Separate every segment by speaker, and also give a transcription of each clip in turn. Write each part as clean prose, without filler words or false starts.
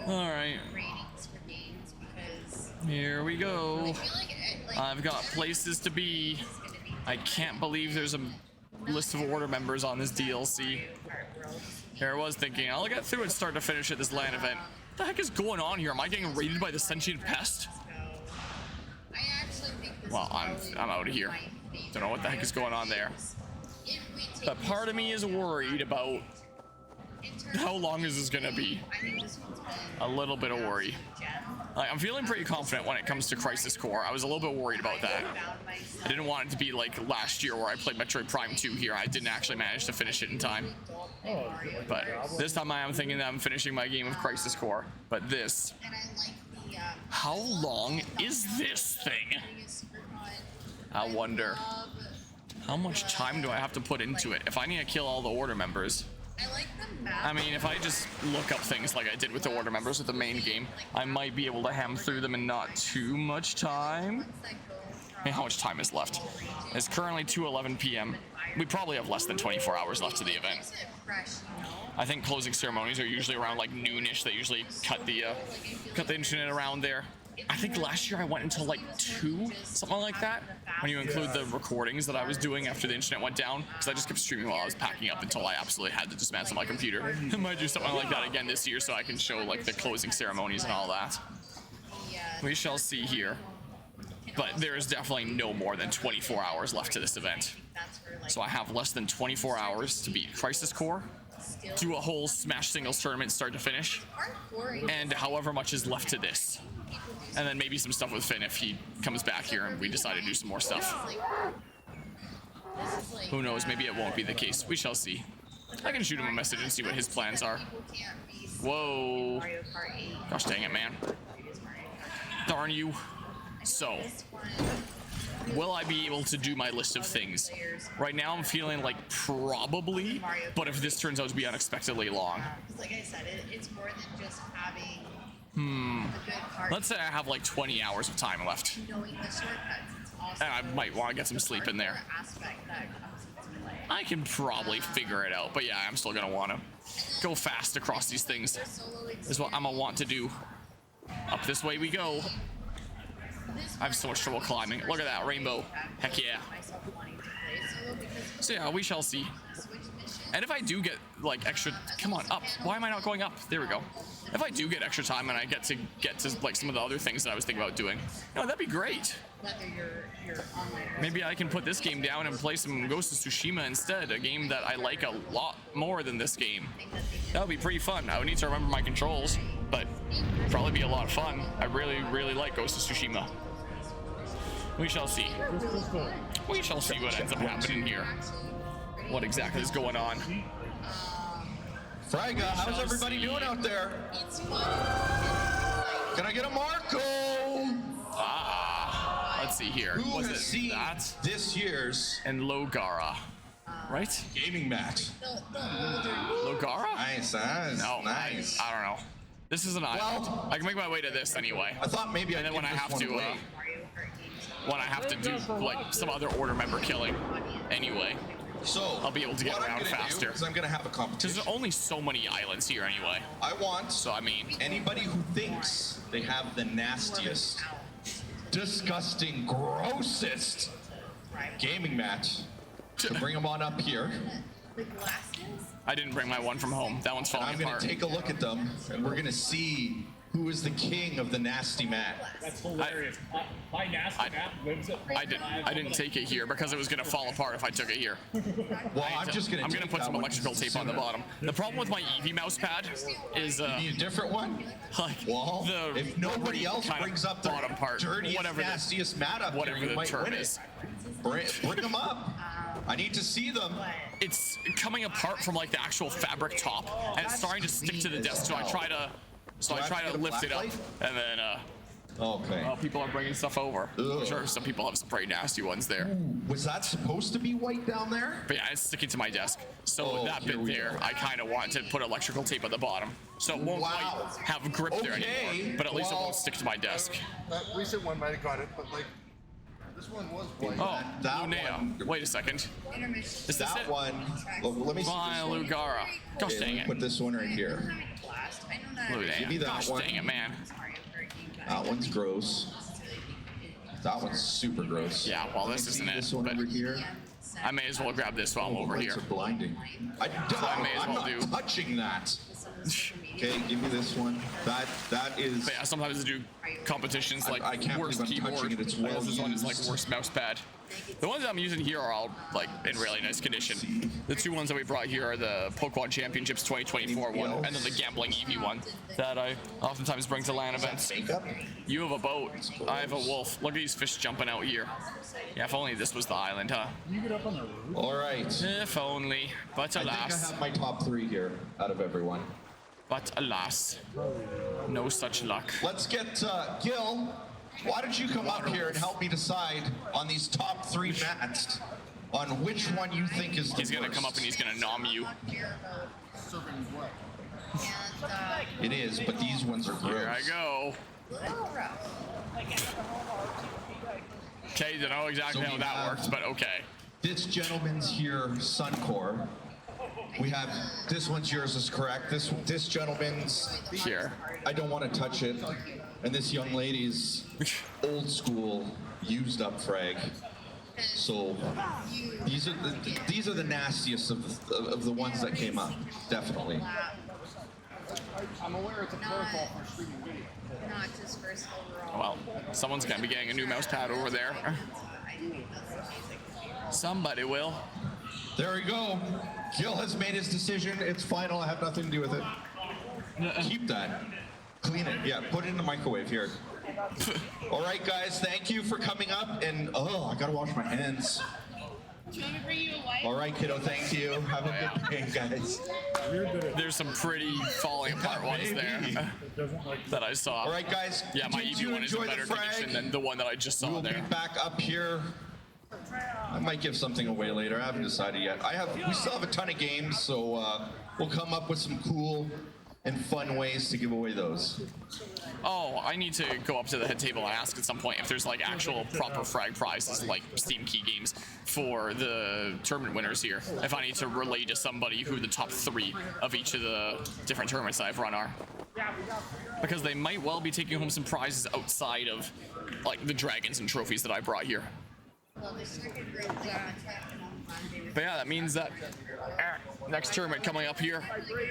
Speaker 1: All right.
Speaker 2: ratings for games because
Speaker 1: Here we go.
Speaker 2: I feel like
Speaker 1: I've got places to be. I can't believe there's a list of order members on this DLC. Here I was thinking, I'll get through it start to finish at this LAN event. What the heck is going on here? Am I getting raided by the sentient pest?
Speaker 2: I actually think this
Speaker 1: Well, I'm out of here. Don't know what the heck is going on there. But part of me is worried about how long is this gonna be. A little bit of worry. Like, I'm feeling pretty confident when it comes to Crisis Core. I was a little bit worried about that. I didn't want it to be like last year where I played Metroid Prime 2 here. I didn't actually manage to finish it in time. But this time I am thinking that I'm finishing my game of Crisis Core. But this... How long is this thing? I wonder. How much time do I have to put into it? If I need to kill all the order members... I mean, if I just look up things like I did with the order members with the main game, I might be able to ham through them in not too much time. I mean, how much time is left? It's currently 2:11 p.m. We probably have less than 24 hours left to the event. I think closing ceremonies are usually around like noonish. They usually cut the internet around there. I think last year I went until like 2, something like that, when you include the recordings that I was doing after the internet went down, because I just kept streaming while I was packing up until I absolutely had to dismantle my computer. I might do something like that again this year so I can show like the closing ceremonies and all that. We shall see here. But there is definitely no more than 24 hours left to this event. So I have less than 24 hours to beat Crisis Core, do a whole Smash Singles tournament start to finish, and however much is left to this. And then maybe some stuff with Finn if he comes back here and we decide to do some more stuff. Who knows, maybe it won't be the case. We shall see. I can shoot him a message and see what his plans are. Whoa. Gosh dang it, man. Darn you. So, will I be able to do my list of things? Right now I'm feeling like probably, but if this turns out to be unexpectedly long.
Speaker 2: Like I said, it's more than just having
Speaker 1: Let's say I have like 20 hours of time left. And I might want to get some sleep in there. I can probably figure it out, but yeah, I'm still gonna want to go fast across these things. Is what I'm gonna want to do. Up this way we go. I have so much trouble climbing. Look at that rainbow. Heck yeah. So yeah, we shall see. And if I do get like extra, come on, up. Why am I not going up? There we go. If I do get extra time and I get to like some of the other things that I was thinking about doing, that'd be great. Maybe I can put this game down and play some Ghost of Tsushima instead, a game that I like a lot more than this game. That would be pretty fun. I would need to remember my controls, but it'd probably be a lot of fun. I really, really like Ghost of Tsushima. We shall see. We shall see what ends up happening here. What exactly is going on?
Speaker 3: Fraga, how's everybody doing out there? Can I get a Marco?
Speaker 1: Let's see here.
Speaker 3: Who
Speaker 1: Was
Speaker 3: has
Speaker 1: it
Speaker 3: seen
Speaker 1: that?
Speaker 3: This year's
Speaker 1: And Logara, right?
Speaker 3: gaming match?
Speaker 1: Logara?
Speaker 3: Nice, nice,
Speaker 1: No,
Speaker 3: nice.
Speaker 1: I don't know. This is an island. I can make my way to this anyway.
Speaker 3: I thought maybe
Speaker 1: And then when I have to, do like some other order member killing, anyway,
Speaker 3: so
Speaker 1: I'll be able to get around faster.
Speaker 3: Because I'm gonna have a
Speaker 1: Because
Speaker 3: competition.
Speaker 1: there's only so many islands here anyway.
Speaker 3: I want
Speaker 1: So I mean,
Speaker 3: anybody who thinks they have the nastiest, disgusting, grossest gaming match to bring them on up here.
Speaker 1: I didn't bring my one from home. That one's
Speaker 3: And
Speaker 1: falling
Speaker 3: I'm gonna
Speaker 1: apart.
Speaker 3: take a look at them, and we're gonna see who is the king of the nasty mat.
Speaker 4: That's hilarious. My nasty map lives at
Speaker 1: I didn't take it here because it was gonna fall apart if I took it here.
Speaker 3: Well, I'm just gonna.
Speaker 1: I'm gonna put some electrical tape on the bottom. The problem with my Eevee mouse pad is
Speaker 3: You need a different one.
Speaker 1: like
Speaker 3: Well,
Speaker 1: the
Speaker 3: if nobody else
Speaker 1: kind of
Speaker 3: brings up the
Speaker 1: bottom part,
Speaker 3: dirtiest,
Speaker 1: whatever the,
Speaker 3: nastiest mat up
Speaker 1: whatever
Speaker 3: here, you
Speaker 1: the
Speaker 3: might
Speaker 1: term
Speaker 3: win
Speaker 1: is.
Speaker 3: it. Bring them up. I need to see them.
Speaker 1: It's coming apart from like the actual fabric top, and it's starting to stick to the desk. So I try to lift it up, and then
Speaker 3: Okay.
Speaker 1: people are bringing stuff over. I'm sure some people have some pretty nasty ones there.
Speaker 3: Was that supposed to be white down there?
Speaker 1: But yeah, it's sticking to my desk. So that
Speaker 3: here
Speaker 1: bit
Speaker 3: we
Speaker 1: there,
Speaker 3: go.
Speaker 1: I kind of want to put electrical tape at the bottom. So it won't
Speaker 3: Wow.
Speaker 1: quite have grip there
Speaker 3: Okay,
Speaker 1: anymore. But at least it
Speaker 3: well-
Speaker 1: won't stick to my desk.
Speaker 5: That recent one might have got it, but like
Speaker 1: Oh,
Speaker 3: That
Speaker 1: Lunea.
Speaker 3: one-
Speaker 1: Wait a second.
Speaker 2: Intermission.
Speaker 1: Is this
Speaker 3: That
Speaker 1: it?
Speaker 3: one. Well, let me see this
Speaker 1: Fine,
Speaker 3: one.
Speaker 1: Lugara. Gosh
Speaker 3: Okay,
Speaker 1: dang
Speaker 3: let me
Speaker 1: it.
Speaker 3: put this one right here.
Speaker 2: I'm having a blast. I know not
Speaker 3: Give me
Speaker 1: Lunea.
Speaker 3: that
Speaker 1: Gosh
Speaker 3: one.
Speaker 1: dang it, man.
Speaker 2: Sorry, I'm hurting, but
Speaker 3: That one's gross. That one's super gross.
Speaker 1: Yeah, well,
Speaker 3: Let me
Speaker 1: this
Speaker 3: see
Speaker 1: isn't it,
Speaker 3: this one
Speaker 1: but
Speaker 3: over here.
Speaker 1: I may as well grab this while I'm
Speaker 3: Oh,
Speaker 1: over
Speaker 3: the
Speaker 1: here.
Speaker 3: lights are blinding.
Speaker 1: I may as
Speaker 3: I'm
Speaker 1: well
Speaker 3: not
Speaker 1: do.
Speaker 3: touching that. Okay, give me this one. That is.
Speaker 1: But yeah, sometimes I do competitions like
Speaker 3: I can't
Speaker 1: worst
Speaker 3: believe I'm
Speaker 1: keyboard.
Speaker 3: touching it. It's
Speaker 1: I guess
Speaker 3: well
Speaker 1: this one is like
Speaker 3: used.
Speaker 1: worst mouse pad. The ones I'm using here are all like in really nice condition. The two ones that we brought here are the Pokemon Championships 2024 one, and then the Gambling Eevee one that I oftentimes bring to LAN events.
Speaker 3: Makeup?
Speaker 1: You have a boat. I have a wolf. Look at these fish jumping out here. Yeah, if only this was the island, huh?
Speaker 4: You get up on the roof.
Speaker 3: All right.
Speaker 1: If only. But
Speaker 3: I think I
Speaker 1: alas.
Speaker 3: have my top 3 here out of everyone.
Speaker 1: But alas. No such luck.
Speaker 3: Let's get Gil. Why don't you come up here and help me decide on these top 3 mats on which one you think is the
Speaker 1: He's gonna come up and he's gonna nom you.
Speaker 3: It is, but these ones are gross.
Speaker 1: Here I go. Okay, don't know exactly
Speaker 3: So
Speaker 1: how
Speaker 3: we
Speaker 1: that
Speaker 3: have-
Speaker 1: works, but okay.
Speaker 3: This gentleman's here, Suncore. We have this one's yours is correct. This gentleman's
Speaker 1: Here.
Speaker 3: I don't want to touch it, and this young lady's old school used up frag. So these are the nastiest of the ones that came up, definitely.
Speaker 4: I'm aware it's a protocol for streaming video.
Speaker 2: Not just first overall.
Speaker 1: Well, someone's gonna be getting a new mouse pad over there.
Speaker 2: I think that's amazing.
Speaker 1: Somebody will.
Speaker 3: There we go. Gil has made his decision. It's final. I have nothing to do with it. Keep that. Clean it. Yeah, put it in the microwave here. All right, guys. Thank you for coming up. And I gotta wash my hands.
Speaker 2: Do you want me to bring you a wipe?
Speaker 3: All right, kiddo. Thank you. Have a good day, guys.
Speaker 1: There's some pretty falling apart ones there
Speaker 4: It doesn't like
Speaker 1: that I saw.
Speaker 3: All right, guys.
Speaker 1: Yeah, my
Speaker 3: Did
Speaker 1: EV
Speaker 3: you
Speaker 1: one is in
Speaker 3: enjoy the
Speaker 1: better
Speaker 3: frag?
Speaker 1: condition than the one that I just saw
Speaker 3: We'll be
Speaker 1: there.
Speaker 3: back up here. I might give something away later. I haven't decided yet. We still have a ton of games, so we'll come up with some cool and fun ways to give away those.
Speaker 1: Oh, I need to go up to the head table and ask at some point if there's like actual proper frag prizes like Steam key games for the tournament winners here. If I need to relay to somebody who the top 3 of each of the different tournaments that I've run are. Because they might well be taking home some prizes outside of like the dragons and trophies that I brought here.
Speaker 2: Well, the circuit group
Speaker 1: But yeah, that means that next tournament coming up here,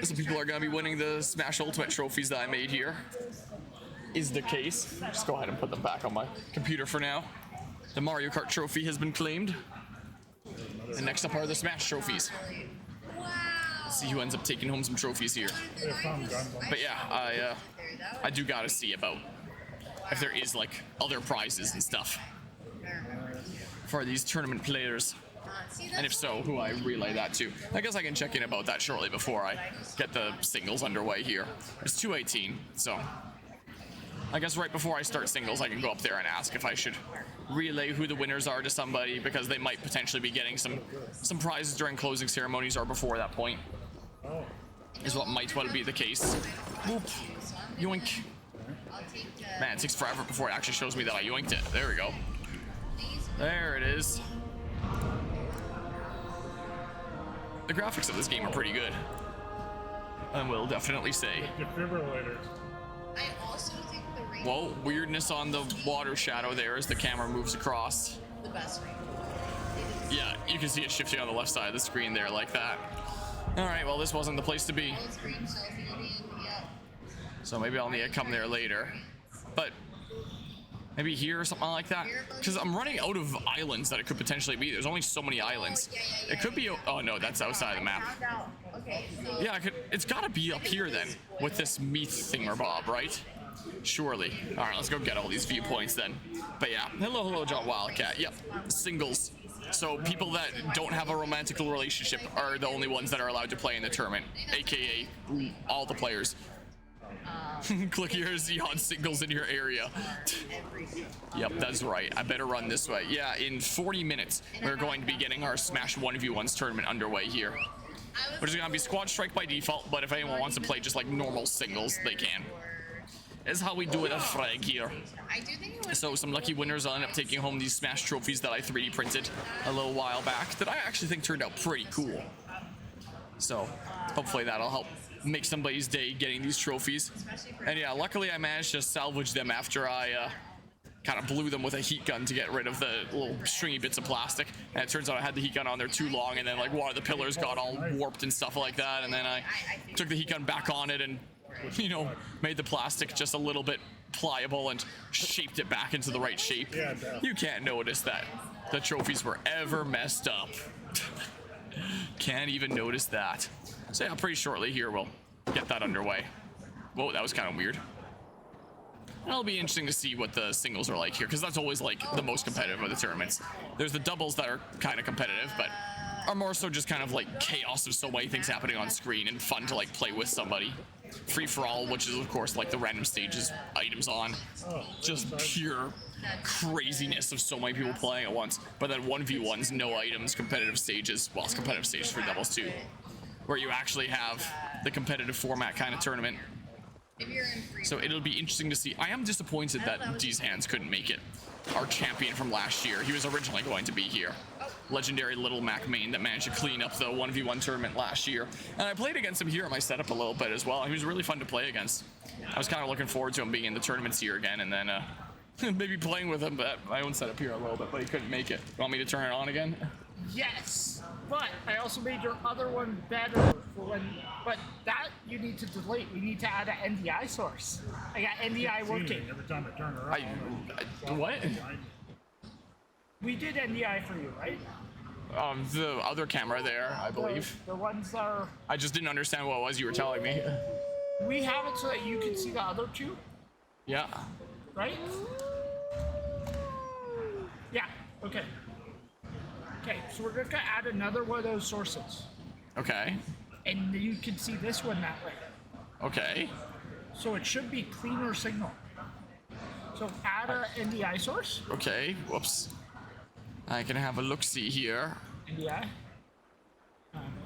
Speaker 1: some people are going to be winning the Smash Ultimate trophies that I made here. Is the case. Just go ahead and put them back on my computer for now. The Mario Kart trophy has been claimed. And next up are the Smash trophies. Let's see who ends up taking home some trophies here. But yeah, I do gotta see about if there is like other prizes and stuff for these tournament players. And if so, who I relay that to. I guess I can check in about that shortly before I get the singles underway here. It's 2:18, so I guess right before I start singles, I can go up there and ask if I should relay who the winners are to somebody, because they might potentially be getting some prizes during closing ceremonies or before that point. Is what might well be the case. Whoop. Yoink. Man, it takes forever before it actually shows me that I yoinked it. There we go. There it is. The graphics of this game are pretty good. I will definitely say.
Speaker 4: Defibrillators.
Speaker 2: I also think the ring
Speaker 1: Whoa, weirdness on the water shadow there as the camera moves across.
Speaker 2: the best ring.
Speaker 1: Yeah, you can see it shifting on the left side of the screen there like that. Alright, well this wasn't the place to be.
Speaker 2: Those green shells in the end, yeah.
Speaker 1: So maybe I'll need to come there later. But maybe here or something like that. Because I'm running out of islands that it could potentially be. There's only so many islands. It could be, oh no, that's outside of the map.
Speaker 2: Found out. Okay, so
Speaker 1: Yeah, it's gotta be up here then, with this meat thingamabob, right? Surely. Alright, let's go get all these viewpoints then. But yeah, hello, John Wildcat. Yep, singles. So people that don't have a romantical relationship are the only ones that are allowed to play in the tournament, aka all the players. Click here to see hot singles in your area. Yep, that's right. I better run this way. Yeah, in 40 minutes, we're going to be getting our Smash 1v1s tournament underway here. Which is going to be Squad Strike by default, but if anyone wants to play just like normal singles, they can. is how we do it at Frag here.
Speaker 2: I do think it was.
Speaker 1: So some lucky winners will end up taking home these Smash trophies that I 3D printed a little while back that I actually think turned out pretty cool. So hopefully that'll help make somebody's day getting these trophies. And yeah, luckily I managed to salvage them after I kind of blew them with a heat gun to get rid of the little stringy bits of plastic. And it turns out I had the heat gun on there too long, and then like one of the pillars got all warped and stuff like that. And then I took the heat gun back on it and, you know, made the plastic just a little bit pliable and shaped it back into the right shape. You can't notice that the trophies were ever messed up. Can't even notice that. So yeah, pretty shortly here we'll get that underway. Whoa, that was kind of weird. It'll be interesting to see what the singles are like here, because that's always like the most competitive of the tournaments. There's the doubles that are kind of competitive, but are more so just kind of like chaos of so many things happening on screen and fun to like play with somebody. Free for all, which is of course like the random stages items on, just pure craziness of so many people playing at once. But then 1v1s, no items, competitive stages. Well, it's competitive stages for doubles too, where you actually have the competitive format kind of tournament. So it'll be interesting to see. I am disappointed that D's Hands couldn't make it. Our champion from last year. He was originally going to be here. Legendary Little Mac main that managed to clean up the 1v1 tournament last year. And I played against him here in my setup a little bit as well. He was really fun to play against. I was kind of looking forward to him being in the tournaments here again, and then maybe playing with him at my own setup here a little bit, but he couldn't make it. You want me to turn it on again?
Speaker 5: Yes, but I also made your other one better for when. But that you need to delete. We need to add an NDI source. I got NDI working.
Speaker 6: Every time I turn around.
Speaker 1: What?
Speaker 5: We did NDI for you, right?
Speaker 1: The other camera there, I believe.
Speaker 5: The ones are.
Speaker 1: I just didn't understand what it was you were telling me.
Speaker 5: We have it so that you can see the other two,
Speaker 1: Yeah.
Speaker 5: right? Yeah. Okay. Okay. So we're gonna add another one of those sources,
Speaker 1: Okay.
Speaker 5: and you can see this one that way.
Speaker 1: Okay.
Speaker 5: So it should be cleaner signal. So add a NDI source.
Speaker 1: Okay. Whoops. I can have a look-see here.
Speaker 5: NDI.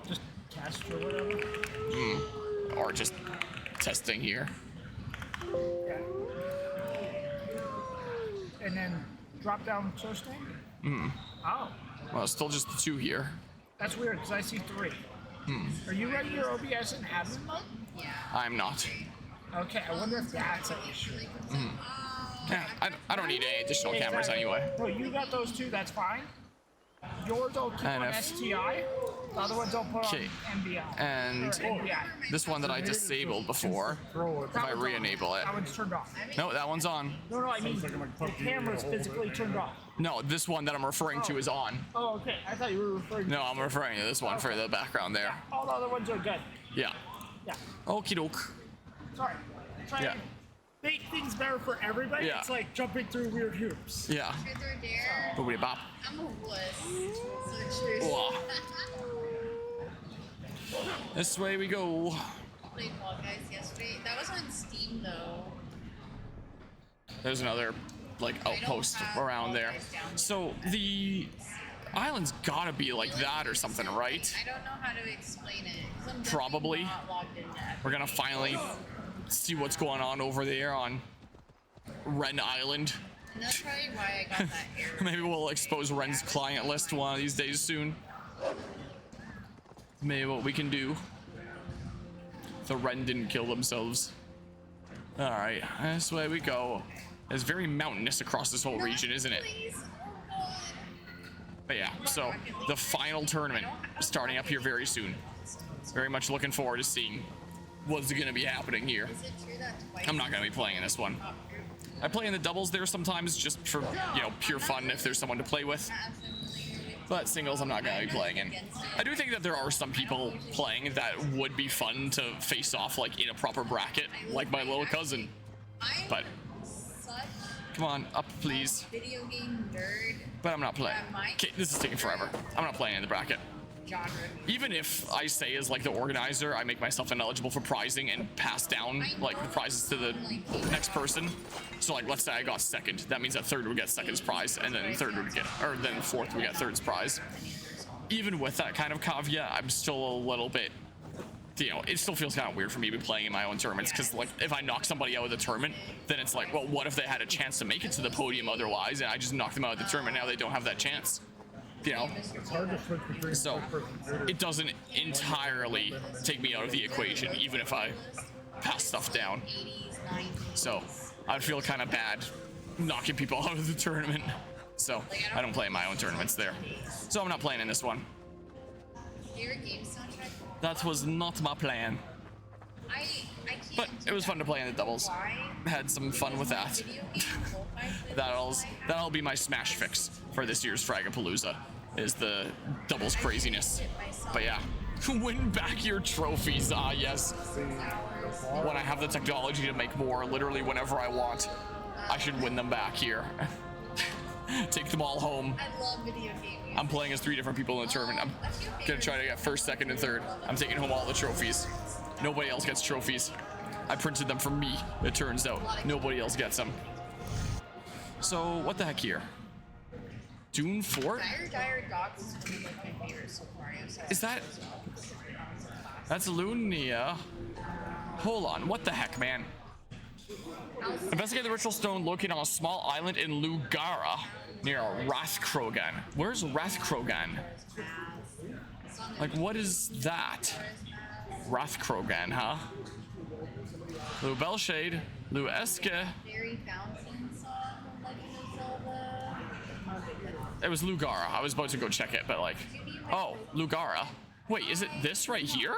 Speaker 5: Just test or whatever.
Speaker 1: Or just testing here.
Speaker 5: Yeah. And then drop down source name. Oh,
Speaker 1: Well, it's still just the two here.
Speaker 5: that's weird because I see 3. Are you running your OBS in admin mode?
Speaker 1: I'm not.
Speaker 5: Okay, I wonder if that's an issue.
Speaker 1: Yeah, I don't need any additional cameras anyway.
Speaker 5: No, you got those two, that's fine. Yours don't keep on
Speaker 1: NF.
Speaker 5: STI. The other ones don't put
Speaker 1: Okay.
Speaker 5: on MBI.
Speaker 1: And
Speaker 5: Or NBI.
Speaker 1: this one that I disabled before, if I re-enable it.
Speaker 5: That one's turned off.
Speaker 1: No, that one's on.
Speaker 5: No, I mean, the camera's physically turned off.
Speaker 1: No, this one that I'm referring to is on.
Speaker 5: Oh, okay. I thought you were referring to.
Speaker 1: No, I'm referring to this one for the background there.
Speaker 5: All the other ones are good.
Speaker 1: Yeah.
Speaker 5: Yeah.
Speaker 1: Okie doke.
Speaker 5: Sorry. Trying
Speaker 1: Yeah.
Speaker 5: to make things better for everybody.
Speaker 1: Yeah.
Speaker 5: It's like jumping through weird hoops.
Speaker 1: Yeah.
Speaker 2: Truth or dare?
Speaker 1: Boobity bop.
Speaker 2: I'm a wuss. So truth.
Speaker 1: Whoa. This way we go.
Speaker 2: Played Fall Guys yesterday. That was on Steam though.
Speaker 1: There's another like outpost around there. So the island's gotta be like that or something, right?
Speaker 2: I don't know how to explain it. 'Cause I'm definitely
Speaker 1: Probably.
Speaker 2: not logged in yet.
Speaker 1: We're gonna finally see what's going on over there on Ren Island.
Speaker 2: And that's probably why I got that error.
Speaker 1: Maybe we'll expose Ren's client list one of these days soon. Maybe what we can do. The Ren didn't kill themselves. Alright, this way we go. It's very mountainous across this whole region, isn't it?
Speaker 2: Please. Oh, God.
Speaker 1: But yeah, so the final tournament starting up here very soon. Very much looking forward to seeing what's gonna be happening here.
Speaker 2: Is it true that twice?
Speaker 1: I'm not gonna be playing in this one. I play in the doubles there sometimes just for, you know, pure fun if there's someone to play with. But singles I'm not gonna be playing in. I do think that there are some people playing that would be fun to face off like in a proper bracket, like my little cousin. But
Speaker 2: Such
Speaker 1: come on, up please.
Speaker 2: video game nerd
Speaker 1: But I'm not playing. Okay, this is taking forever. I'm not playing in the bracket.
Speaker 2: genre.
Speaker 1: Even if I say as like the organizer, I make myself ineligible for prizing and pass down like the prizes to the next person. So like let's say I got second, that means that third would get second's prize, and then third would get, or then fourth would get third's prize. Even with that kind of caveat, I'm still a little bit you know, it still feels kind of weird for me to be playing in my own tournaments, because like if I knock somebody out of the tournament, then it's like, well, what if they had a chance to make it to the podium otherwise, and I just knocked them out of the tournament? Now they don't have that chance, you know. So it doesn't entirely take me out of the equation, even if I pass stuff down. So I'd feel kind of bad knocking people out of the tournament. So I don't play in my own tournaments there. So I'm not playing in this one. That was not my plan. But it was fun to play in the doubles. Had some fun with that. That'll be my smash fix for this year's Fragapalooza, is the doubles craziness. But yeah, win back your trophies. Ah, yes. When I have the technology to make more, literally whenever I want, I should win them back here. Take them all home.
Speaker 2: I love video gaming.
Speaker 1: I'm playing as 3 different people in the tournament. I'm gonna try to get first, second, and third. I'm taking home all the trophies. Nobody else gets trophies. I printed them for me, it turns out. Nobody else gets them. So, what the heck here? Dune Fort?
Speaker 2: Dire Dogs is one of like my favorites so far.
Speaker 1: Is that... That's Lunia. Hold on, what the heck, man? Investigate the ritual stone located on a small island in Lugara near Rathkrogan. Where's Rathkrogan? Like, what is that? Rathkrogan, huh? Lu Belshade, Lu Eske. It was Lugara. I was about to go check it, but like, oh, Lugara. Wait, is it this right here?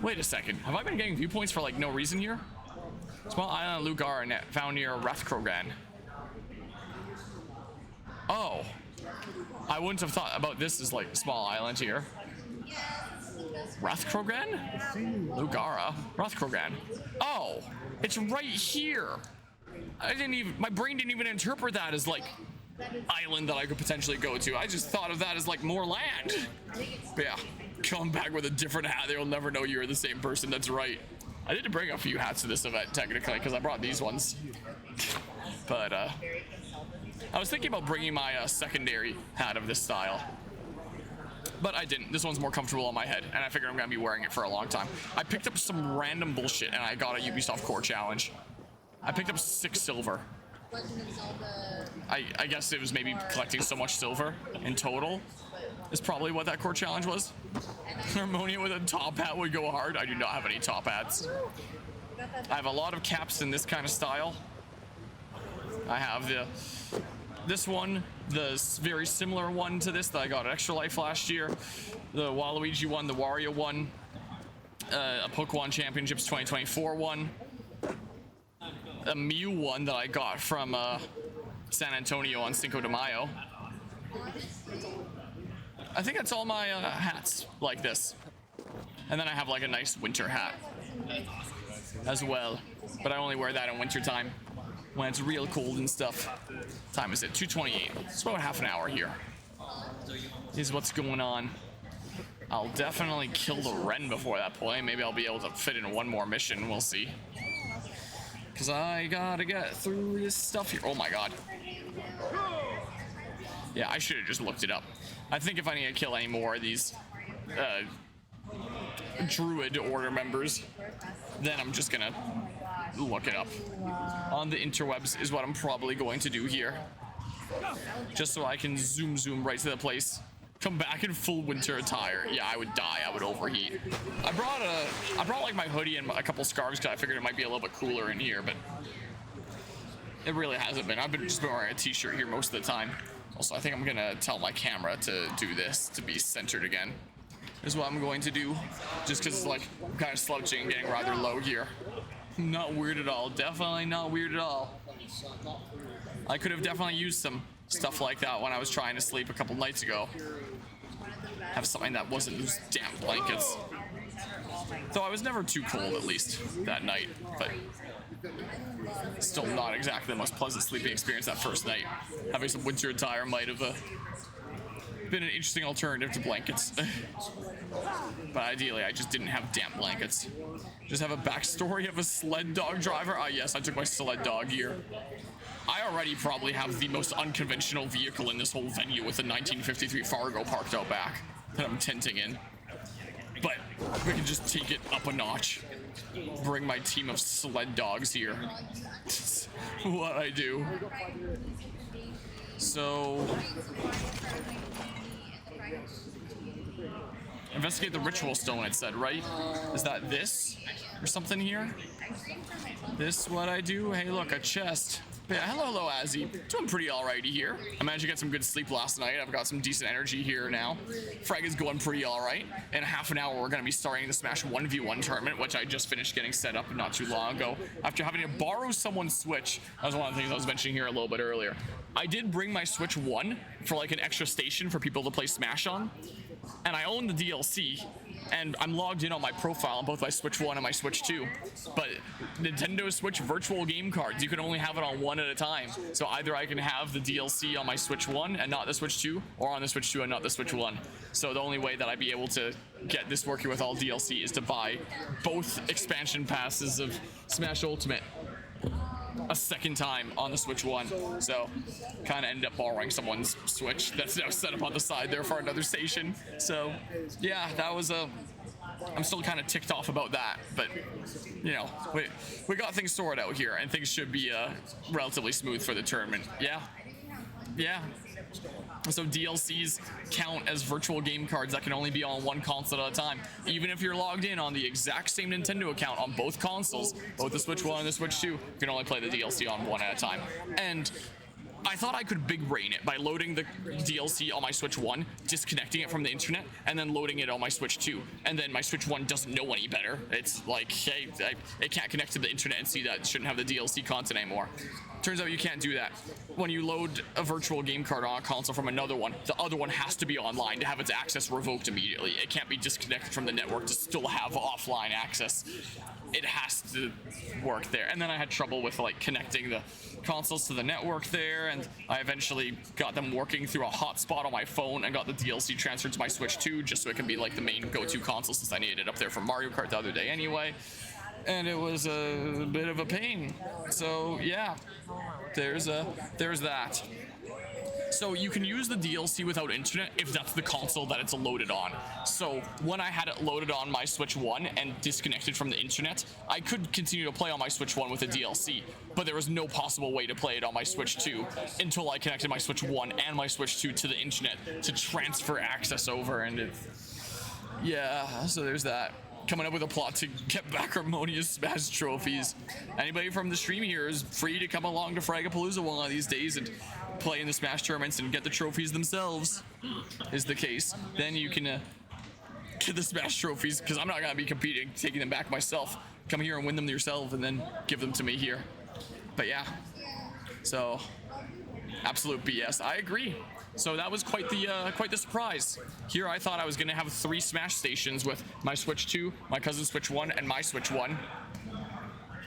Speaker 1: Wait a second. Have I been getting viewpoints for like no reason here? Small island Lugara found near Rathkrogan. Oh, I wouldn't have thought about this as like a small island here. Rathkrogan? Lugara. Rathkrogan. Oh, it's right here. My brain didn't even interpret that as like island that I could potentially go to. I just thought of that as like more land. But yeah, come back with a different hat. They'll never know you're the same person. That's right. I did bring a few hats to this event technically because I brought these ones. But I was thinking about bringing my secondary hat of this style. But I didn't. This one's more comfortable on my head, and I figured I'm gonna be wearing it for a long time. I picked up some random bullshit, and I got a Ubisoft Core Challenge. I picked up 6 silver. I guess it was maybe collecting so much silver in total is probably what that Core Challenge was. Harmonia with a top hat would go hard. I do not have any top hats. I have a lot of caps in this kind of style. I have this one, the very similar one to this that I got at Extra Life last year, the Waluigi one, the Wario one, a Pokemon Championships 2024 one, a Mew one that I got from San Antonio on Cinco de Mayo. I think that's all my hats like this. And then I have like a nice winter hat as well, but I only wear that in winter time when it's real cold and stuff. Time is it? 2:28. It's about half an hour here. Is what's going on. I'll definitely kill the Wren before that point. Maybe I'll be able to fit in one more mission. We'll see. Because I gotta get through this stuff here. Oh my god. Yeah, I should have just looked it up. I think if I need to kill any more of these Druid order members, then I'm just gonna look it up on the interwebs is what I'm probably going to do here. Just so I can zoom right to the place. Come back in full winter attire. Yeah, I would die. I would overheat. I brought like my hoodie and a couple scarves because I figured it might be a little bit cooler in here, but it really hasn't been. I've been just wearing a t-shirt here most of the time. Also, I think I'm gonna tell my camera to do this to be centered again. Is what I'm going to do. Just because like I'm kind of slouching and getting rather low here. Not weird at all. Definitely not weird at all. I could have definitely used some stuff like that when I was trying to sleep a couple nights ago. Have something that wasn't those damn blankets. Though I was never too cold, at least that night, but still not exactly the most pleasant sleeping experience that first night. Having some winter attire might have been an interesting alternative to blankets. But ideally, I just didn't have damp blankets. Just have a backstory of a sled dog driver. Ah, yes, I took my sled dog here. I already probably have the most unconventional vehicle in this whole venue with a 1953 Fargo parked out back that I'm tenting in. But We can just take it up a notch. Bring my team of sled dogs here. What I do. So, investigate the ritual stone, it said, right? Is that this or something here? This what I do? Hey, look, a chest. Yeah, hello, Azzy. Doing pretty alrighty here. I managed to get some good sleep last night. I've got some decent energy here now. Frag is going pretty alright. In half an hour, we're going to be starting the Smash 1v1 tournament, which I just finished getting set up not too long ago. After having to borrow someone's Switch, that was one of the things I was mentioning here a little bit earlier. I did bring my Switch 1 for like an extra station for people to play Smash on, and I own the DLC. And I'm logged in on my profile on both my Switch 1 and my Switch 2. But Nintendo Switch virtual game cards, you can only have it on one at a time. So either I can have the DLC on my Switch 1 and not the Switch 2, or on the Switch 2 and not the Switch 1. So the only way that I'd be able to get this working with all DLC is to buy both expansion passes of Smash Ultimate a second time on the Switch 1. So kind of ended up borrowing someone's Switch that's now set up on the side there for another station. So yeah, that was I'm still kind of ticked off about that, but you know, we got things sorted out here and things should be relatively smooth for the tournament. Yeah. So DLCs count as virtual game cards that can only be on one console at a time. Even if you're logged in on the exact same Nintendo account on both consoles, both the Switch 1 and the Switch 2, you can only play the DLC on one at a time. And I thought I could big brain it by loading the DLC on my Switch 1, disconnecting it from the internet, and then loading it on my Switch 2. And then my Switch 1 doesn't know any better. It's like, hey, it can't connect to the internet and see that it shouldn't have the DLC content anymore. Turns out you can't do that. When you load a virtual game card on a console from another one, the other one has to be online to have its access revoked immediately. It can't be disconnected from the network to still have offline access. It has to work there. And then I had trouble with like connecting the consoles to the network there, and I eventually got them working through a hotspot on my phone and got the DLC transferred to my Switch 2 just so it can be like the main go-to console since I needed it up there for Mario Kart the other day anyway. And it was a bit of a pain. So yeah, there's that. So you can use the DLC without internet if that's the console that it's loaded on. So when I had it loaded on my Switch 1 and disconnected from the internet, I could continue to play on my Switch 1 with the DLC, but there was no possible way to play it on my Switch 2 until I connected my Switch 1 and my Switch 2 to the internet to transfer access over. And yeah, so there's that. Coming up with a plot to get back Harmonious Smash trophies. Anybody from the stream here is free to come along to Fragapalooza one of these days and play in the Smash tournaments and get the trophies themselves, is the case. Then you can get the Smash trophies, because I'm not going to be competing, taking them back myself. Come here and win them yourself and then give them to me here. But yeah, so absolute BS. I agree. So that was quite the surprise. Here I thought I was going to have 3 Smash stations with my Switch 2, my cousin's Switch 1, and my Switch 1.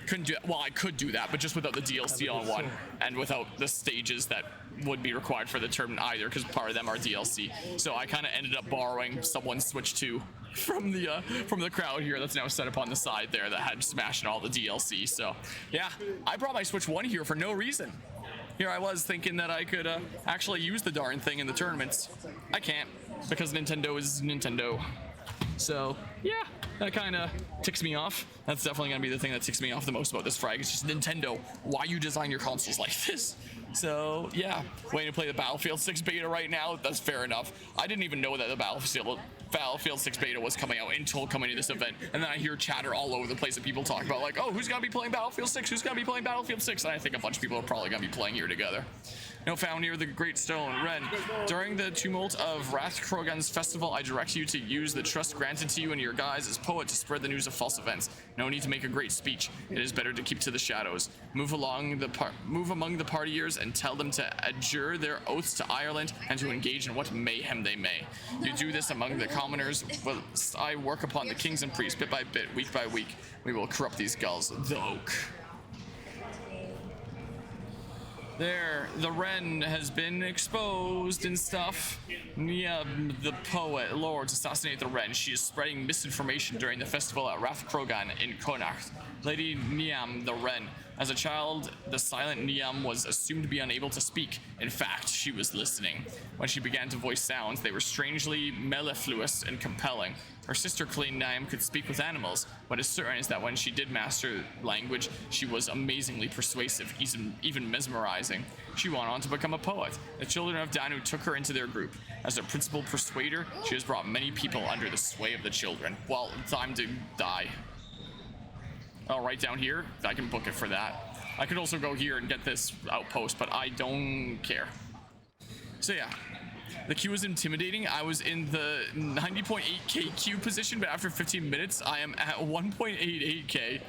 Speaker 1: Couldn't do that. Well, I could do that, but just without the DLC on one and without the stages that would be required for the tournament either, because part of them are DLC. So I kind of ended up borrowing someone's Switch 2 from the crowd here that's now set up on the side there that had Smash and all the DLC. So yeah, I brought my Switch 1 here for no reason. Here I was thinking that I could actually use the darn thing in the tournaments. I can't, because Nintendo is Nintendo. So yeah, that kind of ticks me off. That's definitely going to be the thing that ticks me off the most about this frag. It's just Nintendo. Why you design your consoles like this? So yeah, waiting to play the Battlefield 6 beta right now. That's fair enough. I didn't even know that the Battlefield 6 beta was coming out until coming to this event, and then I hear chatter all over the place of people talk about like, oh, who's gonna be playing Battlefield 6? Who's gonna be playing Battlefield 6? And I think a bunch of people are probably gonna be playing here together. Now found near the Great Stone, Ren. During the tumult of Ragnarök's festival, I direct you to use the trust granted to you and your guise as poet to spread the news of false events. No need to make a great speech. It is better to keep to the shadows. Move among the partiers and tell them to adjure their oaths to Ireland and to engage in what mayhem they may. You do this among the commoners, whilst I work upon the kings and priests bit by bit, week by week. We will corrupt these gulls. The oak. There, the Wren has been exposed and stuff. Niam, the poet, lords assassinate the Wren. She is spreading misinformation during the festival at Rathkrogan in Connacht. Lady Niam, the Wren. As a child, the silent Niam was assumed to be unable to speak. In fact, she was listening. When she began to voice sounds, they were strangely mellifluous and compelling. Her sister claimed Naim could speak with animals, but it's certain is that when she did master language, she was amazingly persuasive, even mesmerizing. She went on to become a poet. The children of Danu took her into their group. As their principal persuader, she has brought many people under the sway of the children. Well, time to die. Oh, right down here? I can book it for that. I could also go here and get this outpost, but I don't care. So yeah. The queue was intimidating. I was in the 90.8k queue position, but after 15 minutes, I am at 1.88k.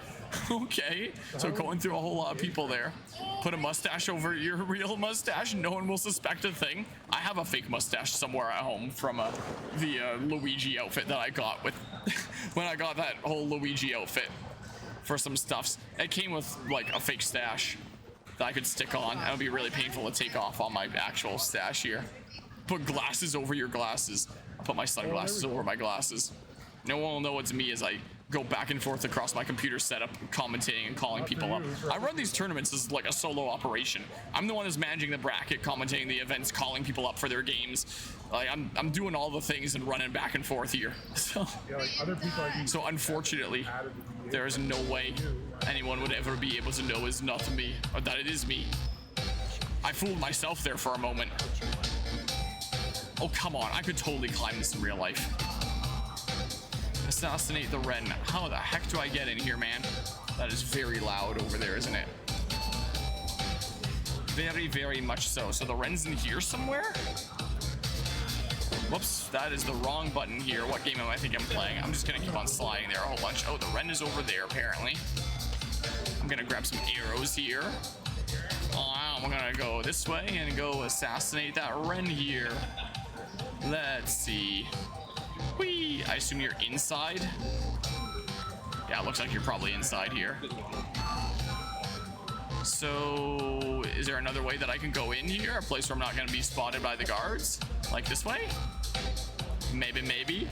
Speaker 1: Okay, so going through a whole lot of people there. Put a mustache over your real mustache, no one will suspect a thing. I have a fake mustache somewhere at home from the Luigi outfit that I got with when I got that whole Luigi outfit for some stuffs. It came with like a fake stash that I could stick on. It would be really painful to take off on my actual stash here. Put glasses over your glasses. I'll put my sunglasses over my glasses. No one will know it's me as I go back and forth across my computer setup, commentating and calling people up. I run these tournaments as like a solo operation. I'm the one who's managing the bracket, commentating the events, calling people up for their games. Like I'm doing all the things and running back and forth here. So unfortunately, there is no way anyone would ever be able to know it's not me or that it is me. I fooled myself there for a moment. Oh, come on. I could totally climb this in real life. Assassinate the Wren. How the heck do I get in here, man? That is very loud over there, isn't it? Very, very much so. So the Wren's in here somewhere? Whoops, that is the wrong button here. What game am I think I'm playing? I'm just gonna keep on sliding there a whole bunch. Oh, the Wren is over there, apparently. I'm gonna grab some arrows here. I'm gonna go this way and go assassinate that Wren here. Let's see. Whee! I assume you're inside? Yeah, it looks like you're probably inside here. So, is there another way that I can go in here? A place where I'm not going to be spotted by the guards? Like this way? Maybe, maybe.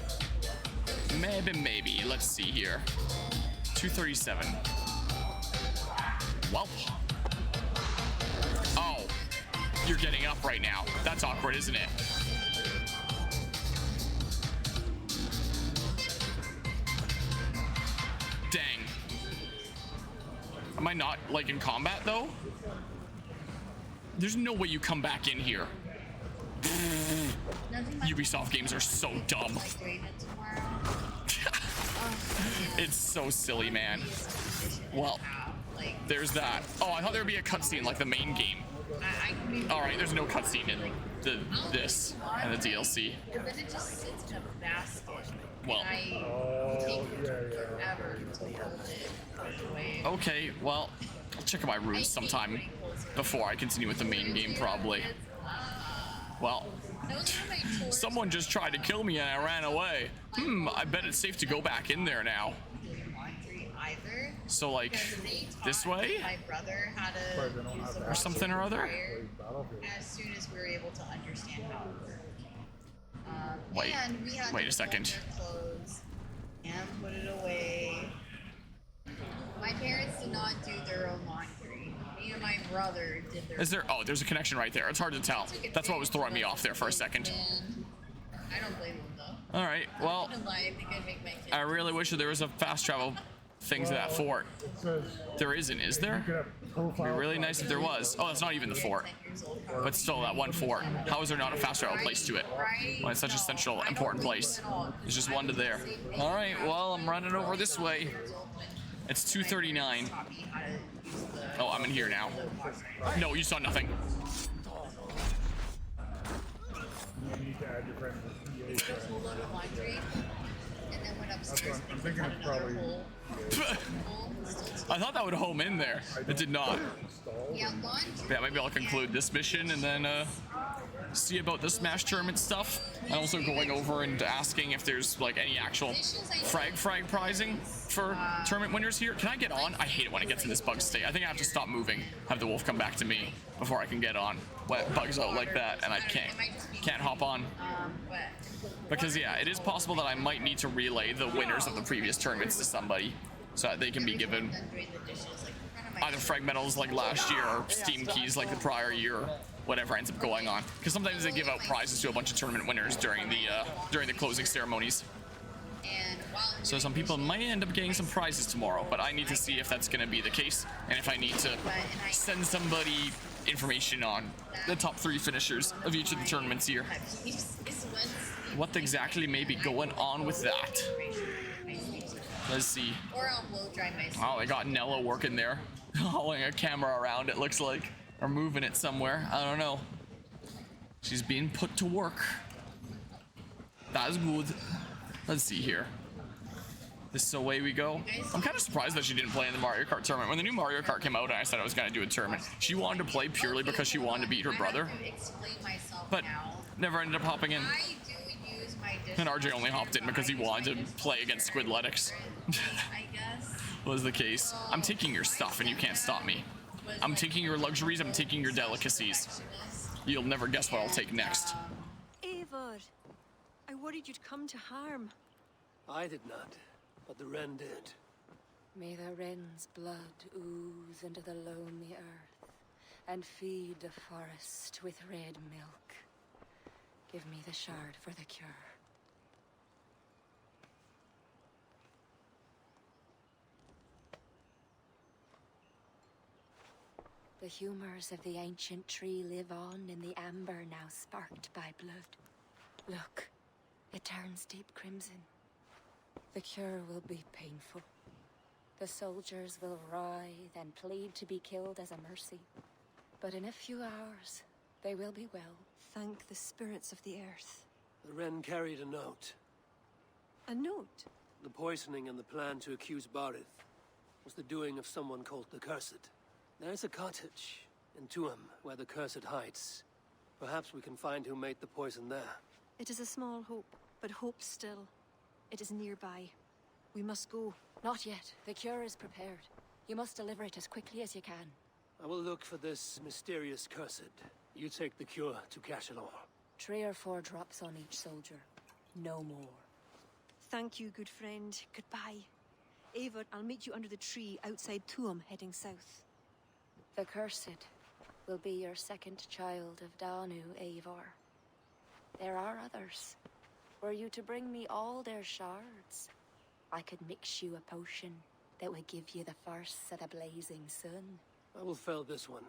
Speaker 1: Maybe, maybe. Let's see here. 237. Well. Oh. You're getting up right now. That's awkward, isn't it? Dang. Am I not, like, in combat, though? There's no way you come back in here. Ubisoft games are so dumb. It's so silly, man. Well, there's that. Oh, I thought there would be a cutscene like the main game. Alright, there's no cutscene in this and the DLC.
Speaker 2: And then it just sits in a basket.
Speaker 1: Well. Okay, well, I'll check out my routes sometime before I continue with the main game, probably. Well, someone just tried to kill me and I ran away. I bet it's safe to go back in there now. So, like, this way?
Speaker 2: My brother had to use the
Speaker 1: or something or other?
Speaker 2: as soon as we were able to understand how it worked.
Speaker 1: Wait,
Speaker 2: and we had
Speaker 1: wait
Speaker 2: to
Speaker 1: a second.
Speaker 2: fold our clothes and put it away. My parents did not do their own laundry. Me and my brother did their.
Speaker 1: Is there? Oh, there's a connection right there. It's hard to tell. That's what was throwing me off there for a second.
Speaker 2: I don't blame them though.
Speaker 1: All right, well,
Speaker 2: I think I'd make my kids.
Speaker 1: I really wish that there was a fast travel thing to that fort. There isn't, is there? It'd be really nice if there was. Oh, that's not even the fort. But still, that one fort. How is there not a fast travel place to it? When it's such a central, important place. There's just one to there. All right, well, I'm running over this way. It's 2:39. Oh, I'm in here now. No, you saw nothing.
Speaker 4: I'm thinking it's probably.
Speaker 1: I thought that would home in there. It did not. Yeah, maybe I'll conclude this mission and then see about the Smash tournament stuff. And also going over and asking if there's like any actual frag prizing for tournament winners here. Can I get on? I hate it when it gets in this bug state. I think I have to stop moving, have the wolf come back to me before I can get on. When it bugs out like that and I can't hop on. Because yeah, it is possible that I might need to relay the winners of the previous tournaments to somebody so that they can be given either frag medals like last year or Steam keys like the prior year or whatever ends up going on. Because sometimes they give out prizes to a bunch of tournament winners during the closing ceremonies. So some people might end up getting some prizes tomorrow, but I need to see if that's going to be the case, and if I need to send somebody information on the top 3 finishers of each of the tournaments here. What exactly may be going on with that? Let's see.
Speaker 2: Or I'll blow dry my sleeve.
Speaker 1: Oh, they got Nella working there, hauling a camera around, it looks like, or moving it somewhere. I don't know. She's being put to work. That's good. Let's see here. This is away we go. I'm kind of surprised that she didn't play in the Mario Kart tournament. When the new Mario Kart came out and I said I was going to do a tournament, she wanted to play purely because she wanted to beat her brother. But never ended up hopping in. And RJ only hopped in because he wanted to play against Squidletics. Was the case. I'm taking your stuff and you can't stop me. I'm taking your luxuries, I'm taking your delicacies. You'll never guess what I'll take next.
Speaker 6: Eivor, I worried you'd come to harm.
Speaker 7: I did not, but the wren did.
Speaker 6: May the wren's blood ooze into the lonely earth and feed the forest with red milk. Give me the shard for the cure. The humors of the ancient tree live on in the amber now sparked by blood. Look, it turns deep crimson. The cure will be painful. The soldiers will writhe and plead to be killed as a mercy. But in a few hours, they will be well.
Speaker 8: Thank the spirits of the earth.
Speaker 7: The wren carried a note.
Speaker 8: A note?
Speaker 7: The poisoning and the plan to accuse Barith was the doing of someone called the Cursed. There's a cottage in Tuam where the Cursed hides. Perhaps we can find who made the poison there.
Speaker 8: It is a small hope, but hope still. It is nearby. We must go.
Speaker 6: Not yet. The cure is prepared. You must deliver it as quickly as you can.
Speaker 7: I will look for this mysterious Cursed. You take the cure to Cashalor.
Speaker 6: 3 or 4 drops on each soldier. No more.
Speaker 8: Thank you, good friend. Goodbye. Eivor, I'll meet you under the tree outside Tuam, heading south.
Speaker 6: The Cursed will be your second child of Danu, Eivor. There are others. Were you to bring me all their shards, I could mix you a potion that would give you the force of the blazing sun.
Speaker 7: I will fell this one.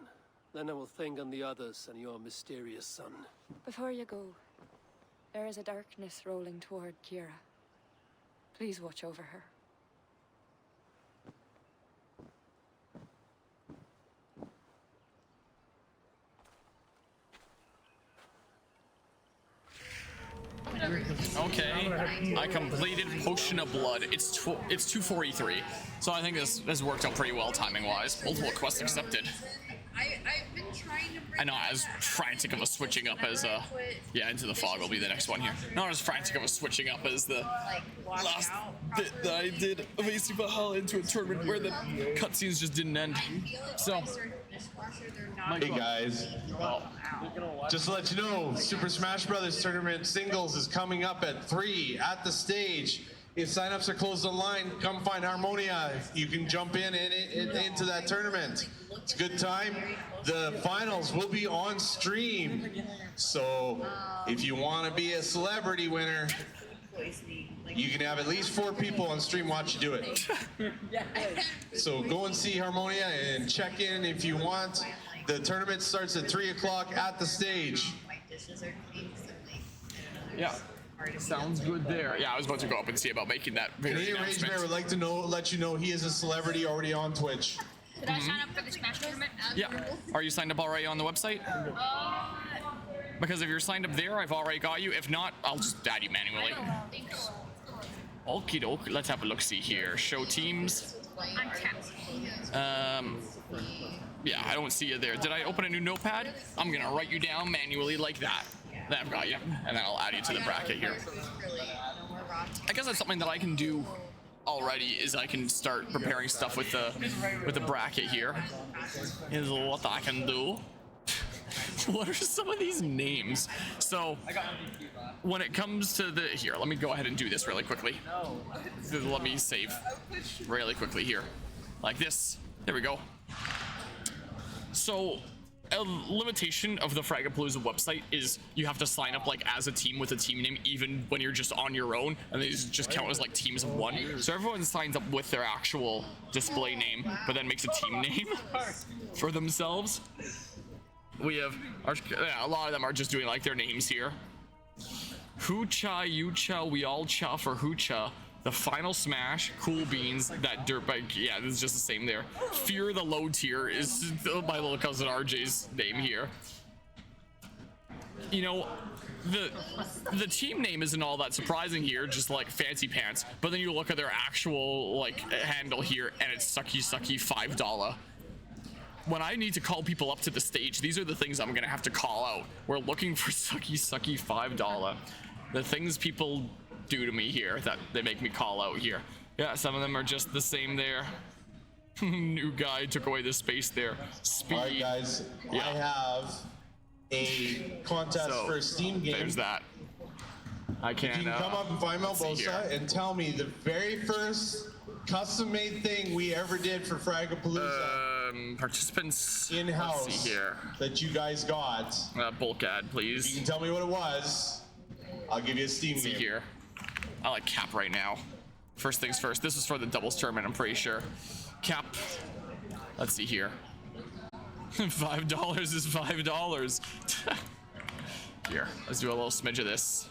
Speaker 7: Then I will think on the others and your mysterious son.
Speaker 6: Before you go, there is a darkness rolling toward Kira. Please watch over her.
Speaker 1: Okay, I completed Potion of Blood. It's 243, so I think this worked out pretty well timing-wise. Multiple quests accepted.
Speaker 2: I've been trying to bring
Speaker 1: And not as frantic of a switching up as yeah, Into the Fog will be the next one here. Not as frantic of a switching up as the last bit that I did of ACV Valhalla into a tournament where the cutscenes just didn't end. So,
Speaker 3: Hey guys, just to let you know, Super Smash Brothers Tournament Singles is coming up at 3 at the stage. If signups are closed online, come find Harmonia. You can jump in into that tournament. It's a good time. The finals will be on stream. So if you want to be a celebrity winner, you can have at least 4 people on stream watch you do it. So go and see Harmonia and check in if you want. The tournament starts at 3 o'clock at the stage.
Speaker 1: yeah. Sounds good there. Yeah, I was about to go up and see about making that very
Speaker 3: Canadian Rage Bear would like to let you know he is a celebrity already on Twitch.
Speaker 9: Did I sign up for the Smash tournament?
Speaker 1: Yeah. Are you signed up already on the website? Because if you're signed up there, I've already got you. If not, I'll just add you manually. Okie doke. Let's have a look-see here. Show teams.
Speaker 9: I'm tapped.
Speaker 1: Yeah, I don't see you there. Did I open a new notepad? I'm gonna write you down manually like that. Then I've got you, and then I'll add you to the bracket here. I guess that's something that I can do already. Is I can start preparing stuff with the bracket here. Is what I can do. What are some of these names? So when it comes to the here, let me go ahead and do this really quickly. Let me save really quickly here, like this. There we go. So a limitation of the Fragapalooza website is you have to sign up like as a team with a team name even when you're just on your own, and they just count as like teams of one. So everyone signs up with their actual display name, but then makes a team name for themselves. We have a lot of them are just doing like their names here. Hoocha, Yucha, we all cha for Hoocha. The Final Smash, Cool Beans, that dirt bike, yeah, this is just the same there. Fear the Low Tier is my little cousin RJ's name here. You know, the team name isn't all that surprising here, just like Fancy Pants, but then you look at their actual like handle here and it's Sucky Sucky $5. When I need to call people up to the stage, these are the things I'm gonna have to call out. We're looking for Sucky Sucky $5. The things people do to me here that they make me call out here. Yeah, some of them are just the same there. New guy took away the space there. Speed.
Speaker 10: All right, guys,
Speaker 1: yeah.
Speaker 10: I have a contest for a Steam game.
Speaker 1: There's that. I can.
Speaker 10: You can come up and find Melbosa and tell me the very first custom-made thing we ever did for Fragapalooza.
Speaker 1: Participants
Speaker 10: in-house.
Speaker 1: Let's see here.
Speaker 10: That you guys got.
Speaker 1: Bulk ad, please.
Speaker 10: You can tell me what it was. I'll give you a Steam game.
Speaker 1: Here. I like Cap right now. First things first. This is for the doubles tournament, I'm pretty sure. Cap. Let's see here. $5 is $5. Here, let's do a little smidge of this.